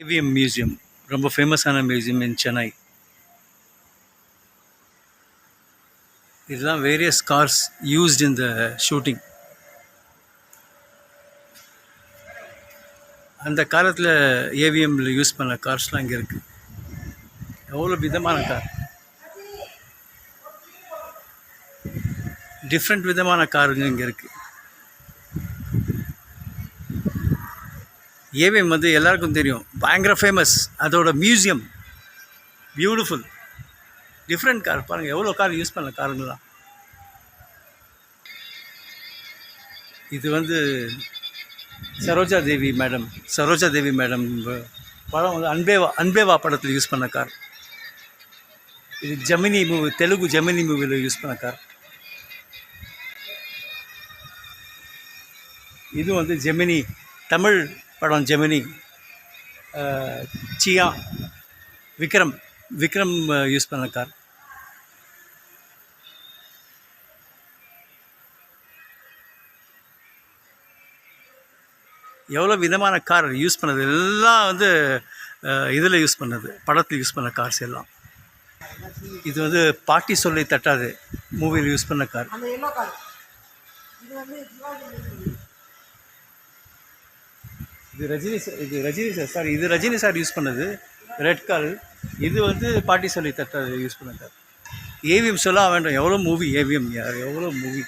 AVM museum ரொம்ப ஃபேமஸான museum in Chennai. இதெல்லாம் various cars used in the shooting. அந்த காலத்தில் ஏவிஎம்மில் யூஸ் பண்ண கார்ஸ்லாம் இங்கே இருக்குது. எவ்வளோ விதமான கார், டிஃப்ரெண்ட் விதமான காருங்க இங்கே இருக்குது. ஏவிஎம் வந்து எல்லாருக்கும் தெரியும், பயங்கர ஃபேமஸ். அதோட மியூசியம் பியூட்டிஃபுல். டிஃப்ரெண்ட் கார் பாருங்கள், எவ்வளோ கார் யூஸ் பண்ண காருங்களாம். இது வந்து சரோஜா தேவி மேடம் படம் வந்து அன்பேவா படத்தில் யூஸ் பண்ண கார். இது ஜெமினி மூவி, தெலுங்கு ஜெமினி மூவியில் யூஸ் பண்ண கார். இது வந்து ஜெமினி, தமிழ் படம் ஜெமினி, சியா விக்ரம் யூஸ் பண்ண கார். எவ்வளோ விதமான கார் யூஸ் பண்ணது, எல்லாம் வந்து இதில் யூஸ் பண்ணது, படத்தில் யூஸ் பண்ண கார்ஸ் எல்லாம். இது வந்து பாட்டி சொல்லி தட்டாது மூவியில் யூஸ் பண்ண கார். இது ரஜினி சார் யூஸ் பண்ணது ரெட் கார். இது வந்து பாட்டி சொல்லி தட்டாது யூஸ் பண்ண கார். ஏவிஎம் சொல்ல வேண்டாம், எவ்வளோ மூவி ஏவிஎம், யார் எவ்வளோ மூவி.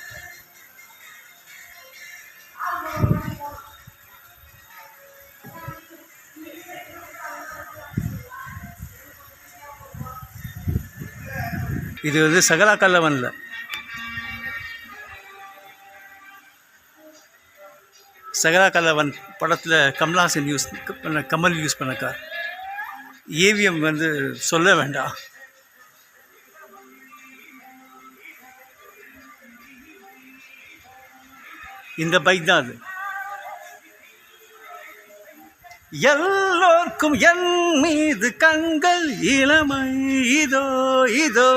இது வந்து சகலா கல்லவனில் சகலா கல்லவன் படத்தில் கமல்ஹாசன் கமல் யூஸ் பண்ண கார். ஏவிஎம் வந்து சொல்ல வேண்டாம். இந்த பைக் தான் அது. எல்லோருக்கும் என் மீது கண்கள், இளமை இதோ இதோ.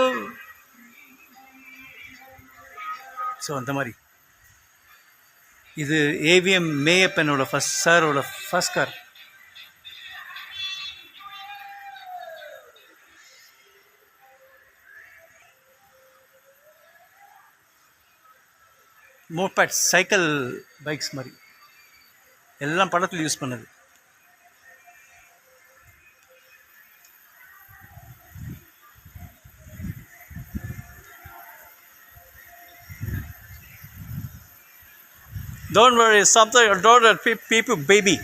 ஸோ அந்த மாதிரி இது ஏவிஎம் மேயப்பனோட சாரோட ஃபர்ஸ்ட் கார். மோபேட், சைக்கிள் பைக்ஸ் மாதிரி எல்லாம் படத்தில் யூஸ் பண்ணது. Don't worry, something, don't let people, baby.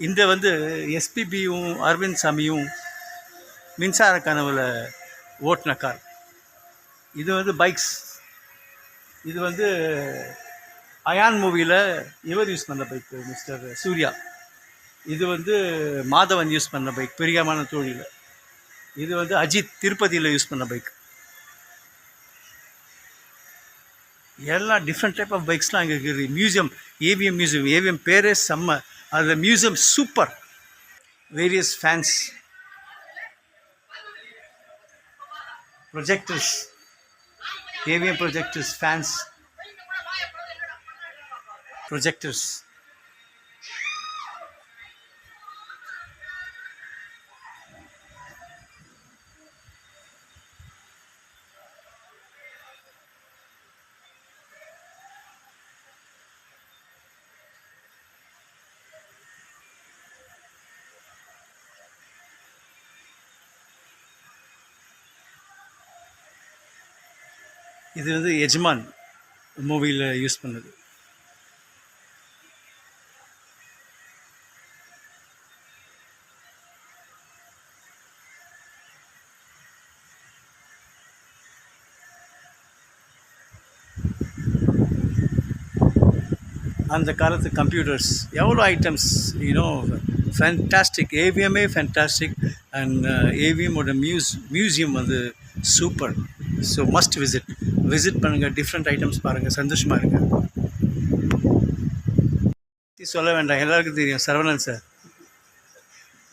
இந்த வந்து எஸ்பிபியும் அரவிந்த் சாமியும் மின்சார கனவுல ஓட்டின கார். இது வந்து பைக்ஸ். இது வந்து அயான் மூவியில் இவர் யூஸ் பண்ண பைக், மிஸ்டர் சூர்யா. இது வந்து மாதவன் யூஸ் பண்ண பைக், பெரியமான தோழியில். இது வந்து அஜித் திருப்பதியில் யூஸ் பண்ண பைக். எல்லாம் டிஃப்ரெண்ட் டைப் ஆஃப் பைக்ஸ்லாம் அங்கே இருக்குது. மியூசியம், ஏவிஎம் பேரே செம்ம. அதில் museum super. Various fans, projectors, AVM projectors, fans, projectors. இது வந்து எஜமான் மூவியில் யூஸ் பண்ணது. அந்த காலத்து கம்ப்யூட்டர்ஸ், எவ்வளோ ஐட்டம்ஸ், யூனோ, ஃபேன்டாஸ்டிக். ஏவிஎம்மே ஃபேன்டாஸ்டிக். அண்ட் ஏவிஎம்மோட மியூசியம் வந்து சூப்பர். ஸோ மஸ்ட் விசிட் பண்ணுங்கள். டிஃப்ரெண்ட் ஐட்டம்ஸ் பாருங்கள், சந்தோஷமாக இருங்க. சொல்ல வேண்டாம், எல்லாருக்கும் தெரியும் சரவணன் சார்.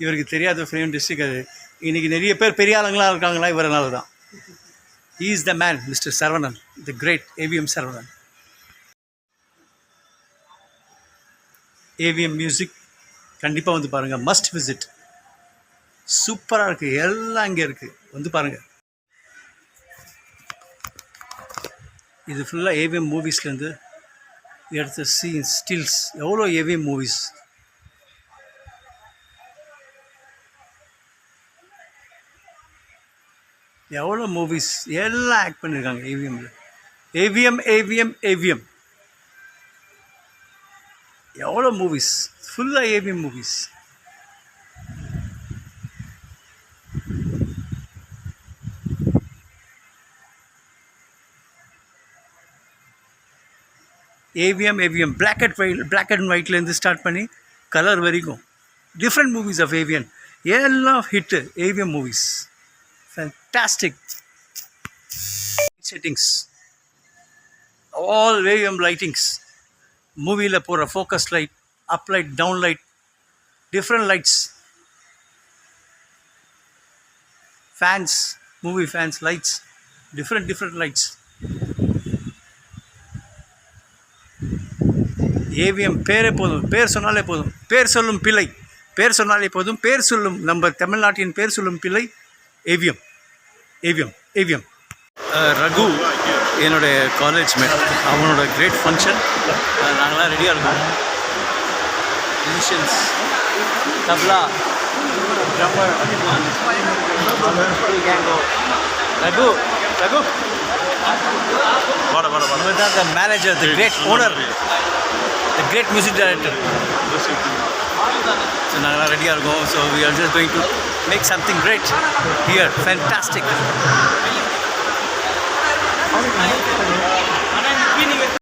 இவருக்கு தெரியாத ஃபிலிம் டிஸ்ட்ரிக்ட் அது. இன்றைக்கி நிறைய பேர் பெரிய ஆளுங்களாக இருக்காங்களா இவரனால தான். He is the man, Mr. Saravanan, the great AVM Saravanan. AVM music கண்டிப்பாக வந்து பாருங்கள், மஸ்ட் விசிட். சூப்பராக இருக்குது, எல்லாம் இங்கே இருக்குது, வந்து பாருங்கள். இது ஃபுல்லாக ஏவிஎம் மூவிஸ்லேருந்து எடுத்த சீன்ஸ், ஸ்டில்ஸ். எவ்வளோ ஏவிஎம் மூவிஸ், எவ்வளோ மூவிஸ் எல்லாம் ஆக்ட் பண்ணியிருக்காங்க ஏவிஎம்மில். ஏவிஎம் ஏவிஎம் ஏவிஎம் எவ்வளோ மூவிஸ், ஃபுல்லாக AVM movies. AVM AVM black and ஒயிட்லேருந்து ஸ்டார்ட் பண்ணி கலர் வரைக்கும் டிஃப்ரெண்ட் மூவிஸ் ஆஃப் ஏவிஎம் எல்லாம் hit AVM movies. Fantastic settings, all AVM lightings. மூவியில் போகிற focus light, up light, down light, different lights, fans, movie fans lights, different lights. AVM பேரே போதும், பேர் சொன்னாலே போதும். பேர் சொல்லும் பிள்ளை, பேர் சொன்னாலே போதும். பேர் சொல்லும், நம்ம தமிழ்நாட்டின் பேர் சொல்லும் பிள்ளை ஏவிஎம் ஏவிஎம் ஏவிஎம். ரகு என்னுடைய காலேஜ் மேட், அவனோட கிரேட் ஃபங்க்ஷன். நாங்களாம் ரெடியாக இருக்கோம். மியூசிஷியன்ஸ், தப்லா, ட்ரம்மர், ரகு ரகு இவர் தான் the manager, the great owner, the great music director. So நாங்களாம் ரெடியாக இருக்கோம். So we are just going to make something great here. Fantastic.